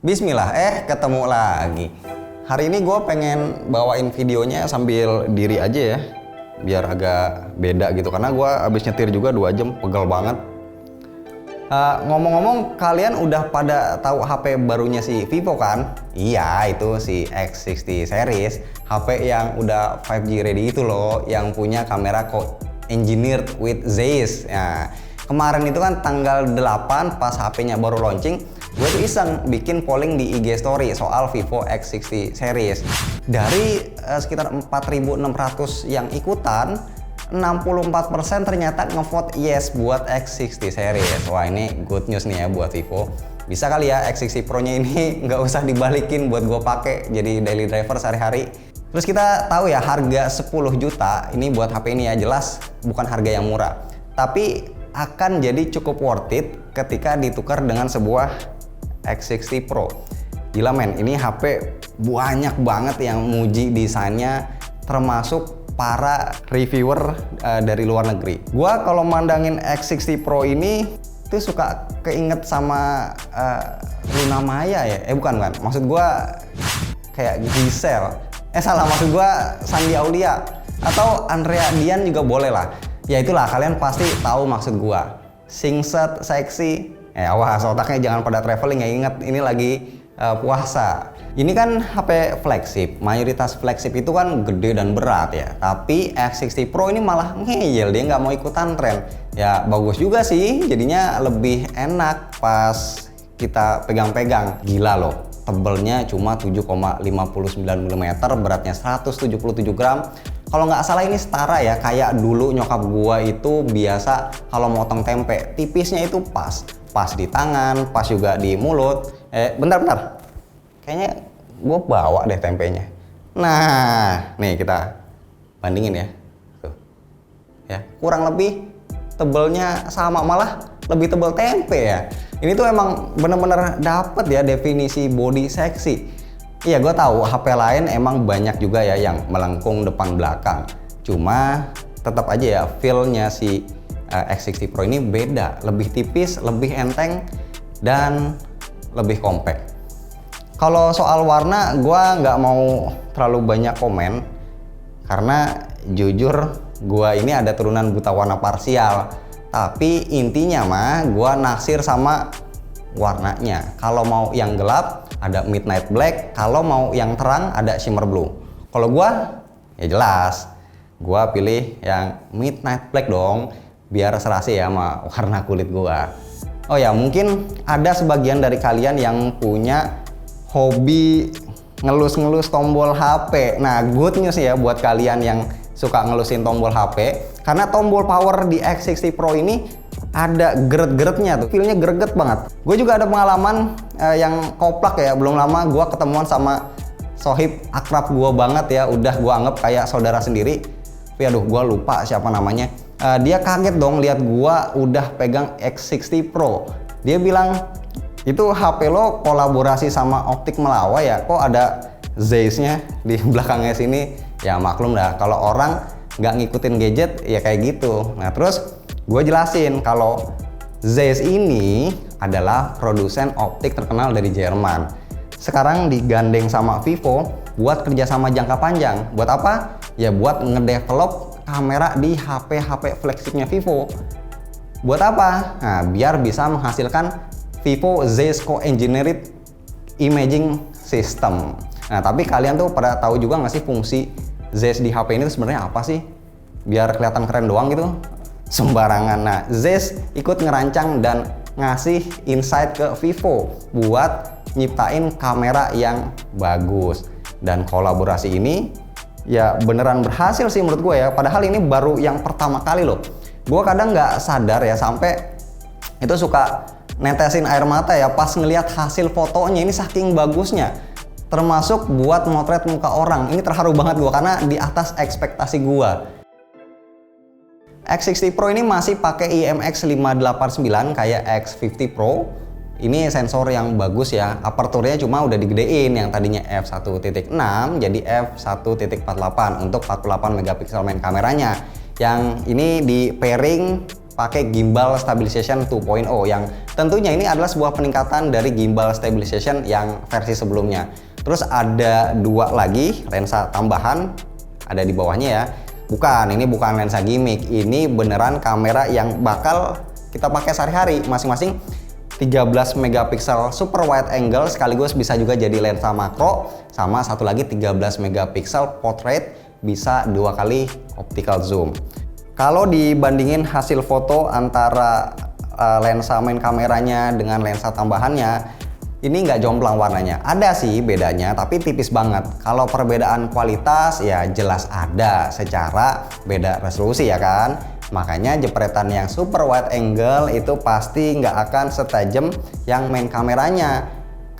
Bismillah, ketemu lagi. Hari ini gue pengen bawain videonya sambil diri aja ya, biar agak beda gitu. Karena gue abis nyetir juga 2 jam, pegel banget. Ngomong-ngomong, kalian udah pada tahu HP barunya si Vivo kan? Iya, itu si X60 series, HP yang udah 5G ready itu loh, yang punya kamera engineered with Zeiss. Nah, kemarin itu kan tanggal 8 pas HP-nya baru launching, gue tuh iseng bikin polling di IG story soal Vivo X60 series. Dari sekitar 4.600 yang ikutan, 64% ternyata ngevote yes buat X60 series. Wah, ini good news nih ya buat Vivo. Bisa kali ya X60 Pro-nya ini nggak usah dibalikin buat gue pakai jadi daily driver sehari-hari. Terus kita tahu ya, harga 10 juta ini buat HP ini ya, jelas bukan harga yang murah. Tapi akan jadi cukup worth it ketika ditukar dengan sebuah X60 Pro. Gila men, ini HP banyak banget yang muji desainnya, termasuk para reviewer dari luar negeri. Gua kalau mandangin X60 Pro ini tuh suka keinget sama Luna Maya ya. Bukan. Maksud gua kayak Giselle. Salah, maksud gua Sandi Aulia atau Andrea Dian juga boleh lah. Ya itulah, kalian pasti tahu maksud gua. Singset, seksi. Awas otaknya jangan pada traveling ya, ingat ini lagi puasa. Ini kan HP flagship, mayoritas flagship itu kan gede dan berat ya. Tapi X60 Pro ini malah ngeyel, dia nggak mau ikutan tren. Ya bagus juga sih, jadinya lebih enak pas kita pegang-pegang. Gila loh, tebelnya cuma 7,59 mm, beratnya 177 gram. Kalau nggak salah ini setara ya, kayak dulu nyokap gua itu biasa kalau motong tempe, tipisnya itu pas di tangan, pas juga di mulut. Bentar. Kayaknya gue bawa deh tempenya. Nah, nih kita bandingin ya. Tuh. Ya, kurang lebih tebelnya sama, malah lebih tebel tempe ya. Ini tuh emang bener-bener dapet ya definisi body seksi. Iya, gue tahu HP lain emang banyak juga ya yang melengkung depan belakang. Cuma tetap aja ya feel-nya si X60 Pro ini beda, lebih tipis, lebih enteng, dan lebih compact. Kalau soal warna, gue nggak mau terlalu banyak komen, karena jujur gue ini ada turunan buta warna parsial. Tapi intinya mah gue naksir sama warnanya. Kalau mau yang gelap, ada midnight black. Kalau mau yang terang, ada shimmer blue. Kalau gue, ya jelas, gue pilih yang midnight black dong, biar serasi ya sama warna kulit gua. Oh ya, mungkin ada sebagian dari kalian yang punya hobi ngelus-ngelus tombol HP. Nah, good news ya buat kalian yang suka ngelusin tombol HP, karena tombol power di X60 Pro ini ada geret-geretnya tuh, feelnya greget banget. Gue juga ada pengalaman yang koplak ya, belum lama gue ketemuan sama sohib akrab gue banget ya, udah gue anggap kayak saudara sendiri. Tapi aduh, gue lupa siapa namanya. Dia kaget dong lihat gua udah pegang X60 Pro. Dia bilang, itu HP lo kolaborasi sama Optik Melawai ya? Kok ada Zeiss-nya di belakangnya sini? Ya maklum dah, kalau orang nggak ngikutin gadget ya kayak gitu. Nah terus gue jelasin kalau Zeiss ini adalah produsen optik terkenal dari Jerman. Sekarang digandeng sama Vivo buat kerjasama jangka panjang. Buat apa? Ya buat ngedevelop kamera di HP flagshipnya Vivo. Buat apa? Nah, biar bisa menghasilkan Vivo Zeiss Co-Engineered Imaging System. Nah, tapi kalian tuh pada tahu juga nggak sih fungsi Zeiss di HP ini tuh sebenarnya apa sih? Biar kelihatan keren doang gitu? Sembarangan. Nah, Zeiss ikut ngerancang dan ngasih insight ke Vivo buat nyiptain kamera yang bagus. Dan kolaborasi ini ya beneran berhasil sih menurut gue ya, padahal ini baru yang pertama kali loh. Gue kadang nggak sadar ya, sampai itu suka netesin air mata ya pas ngelihat hasil fotonya, ini saking bagusnya. Termasuk buat motret muka orang, ini terharu banget gue karena di atas ekspektasi gue. X60 Pro ini masih pakai IMX589 kayak X50 Pro. Ini sensor yang bagus ya, aperturnya cuma udah digedein, yang tadinya f1.6 jadi f1.48 untuk 48 megapiksel main kameranya. Yang ini di pairing pakai gimbal stabilization 2.0 yang Tentunya ini adalah sebuah peningkatan dari gimbal stabilization yang versi sebelumnya. Terus ada dua lagi lensa tambahan, ada di bawahnya ya. Bukan, ini bukan lensa gimmick, ini beneran kamera yang bakal kita pakai sehari-hari. Masing-masing 13 megapiksel super wide angle, sekaligus bisa juga jadi lensa makro, sama satu lagi 13 megapiksel portrait, bisa 2 kali optical zoom. Kalau dibandingin hasil foto antara lensa main kameranya dengan lensa tambahannya, ini nggak jomplang warnanya. Ada sih bedanya, tapi tipis banget. Kalau perbedaan kualitas ya jelas ada secara beda resolusi ya kan. Makanya jepretan yang super wide angle itu pasti nggak akan setajam yang main kameranya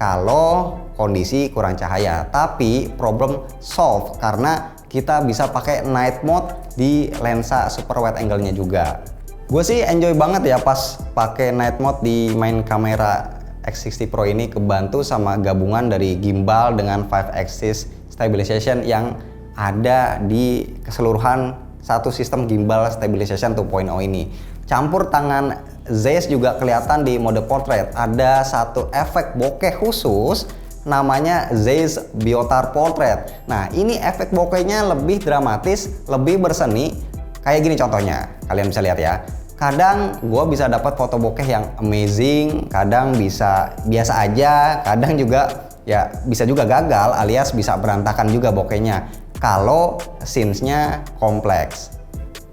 kalau kondisi kurang cahaya. Tapi problem solve karena kita bisa pakai night mode di lensa super wide angle-nya juga. Gue sih enjoy banget ya pas pakai night mode di main kamera X60 Pro ini, kebantu sama gabungan dari gimbal dengan 5 axis stabilization yang ada di keseluruhan satu sistem gimbal stabilization 2.0 ini. Campur tangan Zeiss juga kelihatan di mode portrait. Ada satu efek bokeh khusus namanya Zeiss Biotar Portrait. Nah, ini efek bokehnya lebih dramatis, lebih berseni. Kayak gini contohnya, kalian bisa lihat ya. Kadang gue bisa dapat foto bokeh yang amazing, kadang bisa biasa aja, kadang juga ya bisa juga gagal alias bisa berantakan juga bokehnya kalau scenes-nya kompleks.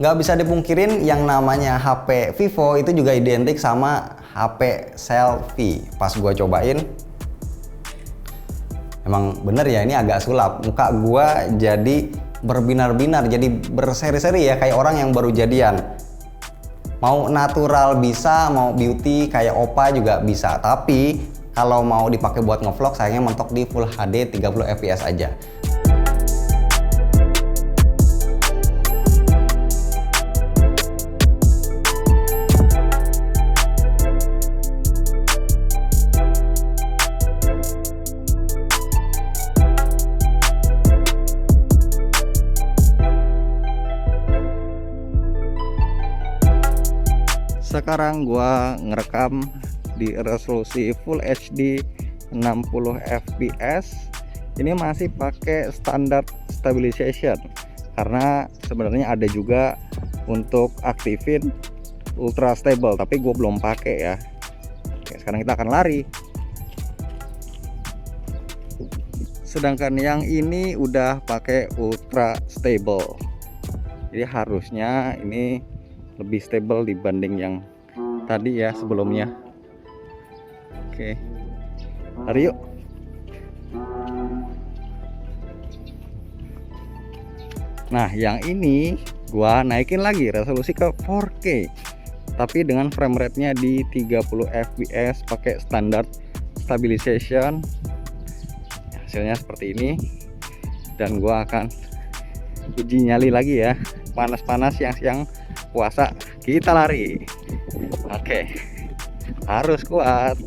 Nggak bisa dipungkirin yang namanya HP Vivo itu juga identik sama HP selfie. Pas gue cobain, emang bener ya ini agak sulap. Muka gue jadi berbinar-binar, jadi berseri-seri ya kayak orang yang baru jadian. Mau natural bisa, mau beauty kayak Oppa juga bisa. Tapi kalau mau dipakai buat ngevlog sayangnya mentok di Full HD 30 fps aja. Sekarang gua ngerekam di resolusi Full HD 60 fps. Ini masih pakai standar stabilization karena sebenarnya ada juga untuk aktifin ultra stable, tapi gue belum pakai ya. Oke, sekarang kita akan lari. Sedangkan yang ini udah pakai ultra stable, jadi harusnya ini lebih stable dibanding yang tadi ya sebelumnya. Oke, lari yuk. Nah, yang ini gua naikin lagi resolusi ke 4K, tapi dengan frame rate-nya di 30 fps pakai standar stabilization. Hasilnya seperti ini, dan gua akan uji nyali lagi ya. Panas-panas siang-siang puasa kita lari. Oke, harus kuat.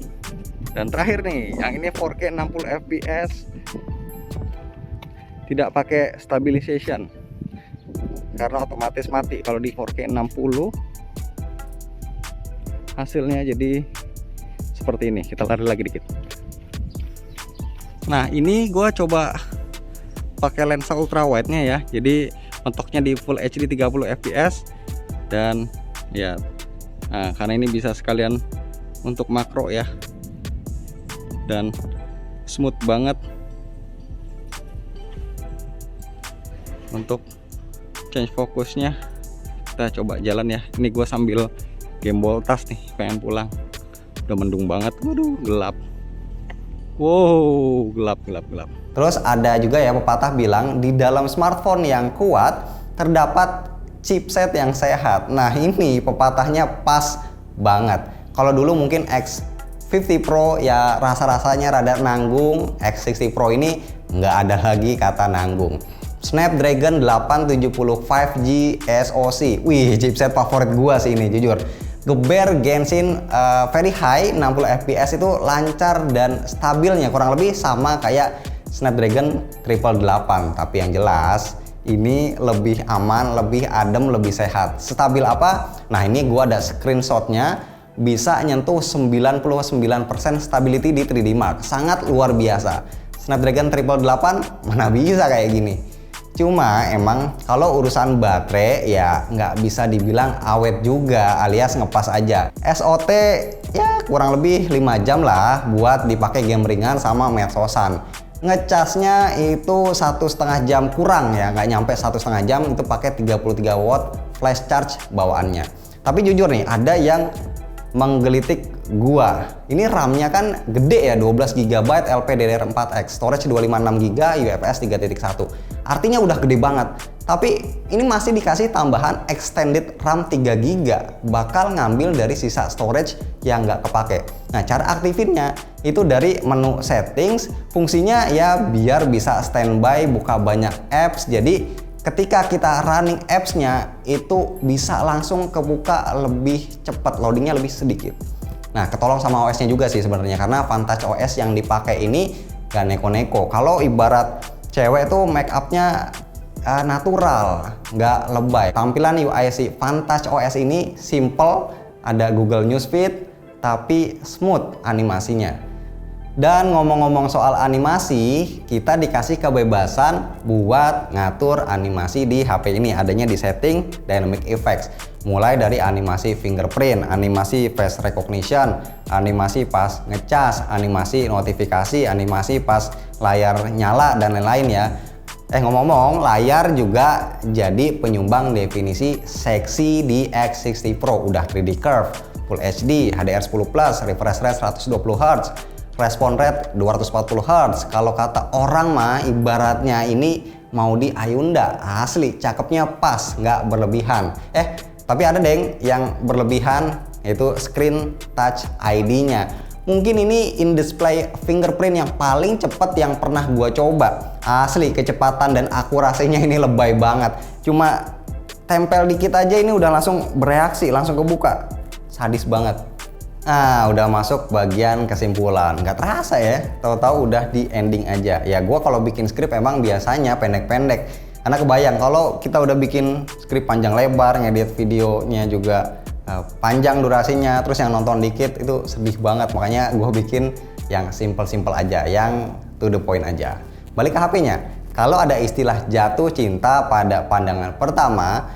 Dan terakhir nih, yang ini 4K 60 fps tidak pakai stabilization karena otomatis mati kalau di 4K 60. Hasilnya jadi seperti ini. Kita lari lagi dikit. Nah, ini gue coba pakai lensa ultra wide nya ya, jadi mentoknya di Full HD 30 fps. Dan ya, nah, karena ini bisa sekalian untuk makro ya, dan smooth banget untuk change fokusnya. Kita coba jalan ya. Ini gue sambil gembol tas nih, pengen pulang. Udah mendung banget. Waduh, gelap. Wow, gelap. Terus ada juga ya pepatah bilang di dalam smartphone yang kuat terdapat chipset yang sehat. Nah, ini pepatahnya pas banget. Kalau dulu mungkin X50 Pro ya rasa-rasanya rada nanggung, X60 Pro ini nggak ada lagi kata nanggung. Snapdragon 870 5G SoC. Wih, chipset favorit gua sih ini jujur. Geber Genshin very high 60 fps itu lancar dan stabilnya kurang lebih sama kayak Snapdragon 888, tapi yang jelas ini lebih aman, lebih adem, lebih sehat. Stabil apa? Nah, ini gua ada screenshotnya. bisa nyentuh 99% stability di 3D Mark. Sangat luar biasa. Snapdragon 888 mana bisa kayak gini. Cuma emang kalau urusan baterai ya nggak bisa dibilang awet juga, alias ngepas aja. SOT ya kurang lebih 5 jam lah buat dipakai game ringan sama medsosan. Ngecasnya itu 1,5 jam kurang ya, nggak nyampe 1,5 jam, itu pakai 33 watt flash charge bawaannya. Tapi jujur nih, ada yang menggelitik gua. Ini RAM-nya kan gede ya, 12 GB LPDDR4X, storage 256 GB, UFS 3.1. Artinya udah gede banget. Tapi ini masih dikasih tambahan extended RAM 3 GB, bakal ngambil dari sisa storage yang nggak kepake. Nah, cara aktifinnya itu dari menu settings, fungsinya ya biar bisa standby, buka banyak apps. Jadi ketika kita running apps-nya itu bisa langsung kebuka lebih cepat, loadingnya lebih sedikit. Nah, ketolong sama OS-nya juga sih sebenarnya, karena Vantage OS yang dipakai ini gak neko-neko. Kalau ibarat cewek tuh make up-nya natural, nggak lebay. Tampilan UI si Vantage OS ini simple, ada Google Newsfeed, tapi smooth animasinya. Dan ngomong-ngomong soal animasi, kita dikasih kebebasan buat ngatur animasi di HP ini. Adanya di setting Dynamic Effects. Mulai dari animasi fingerprint, animasi face recognition, animasi pas ngecas, animasi notifikasi, animasi pas layar nyala, dan lain-lain ya. Ngomong-ngomong, layar juga jadi penyumbang definisi seksi di X60 Pro. Udah 3D curve, Full HD, HDR10+, refresh rate 120Hz, respon rate 240Hz. Kalau kata orang mah ibaratnya ini mau di Ayunda. Asli, cakepnya pas, nggak berlebihan. Tapi ada deng yang berlebihan, yaitu screen touch ID-nya. Mungkin ini in-display fingerprint yang paling cepat yang pernah gua coba. Asli, kecepatan dan akurasinya ini lebay banget. Cuma tempel dikit aja ini udah langsung bereaksi, langsung kebuka. Sadis banget. Nah, udah masuk bagian kesimpulan. Nggak terasa ya, tahu-tahu udah di ending aja. Ya gua kalau bikin skrip emang biasanya pendek-pendek. Karena kebayang kalau kita udah bikin skrip panjang lebar, ngedit videonya juga panjang durasinya, terus yang nonton dikit itu sedih banget. Makanya gue bikin yang simple-simple aja, yang to the point aja. Balik ke HP-nya, kalau ada istilah jatuh cinta pada pandangan pertama,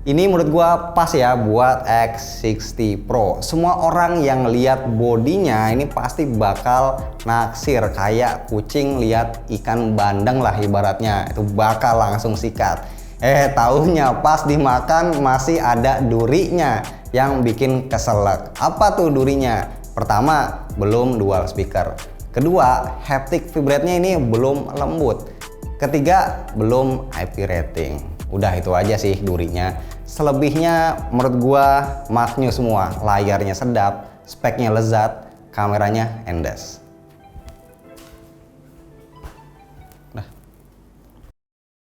ini menurut gue pas ya buat X60 Pro. Semua orang yang lihat bodinya ini pasti bakal naksir, kayak kucing lihat ikan bandeng lah ibaratnya, itu bakal langsung sikat. Taunya pas dimakan masih ada durinya yang bikin keselak. Apa tuh durinya? Pertama, belum dual speaker. Kedua, haptic vibrate-nya ini belum lembut. Ketiga, belum IP rating. Udah itu aja sih durinya. Selebihnya menurut gua maknyus semua. Layarnya sedap, speknya lezat, kameranya endes.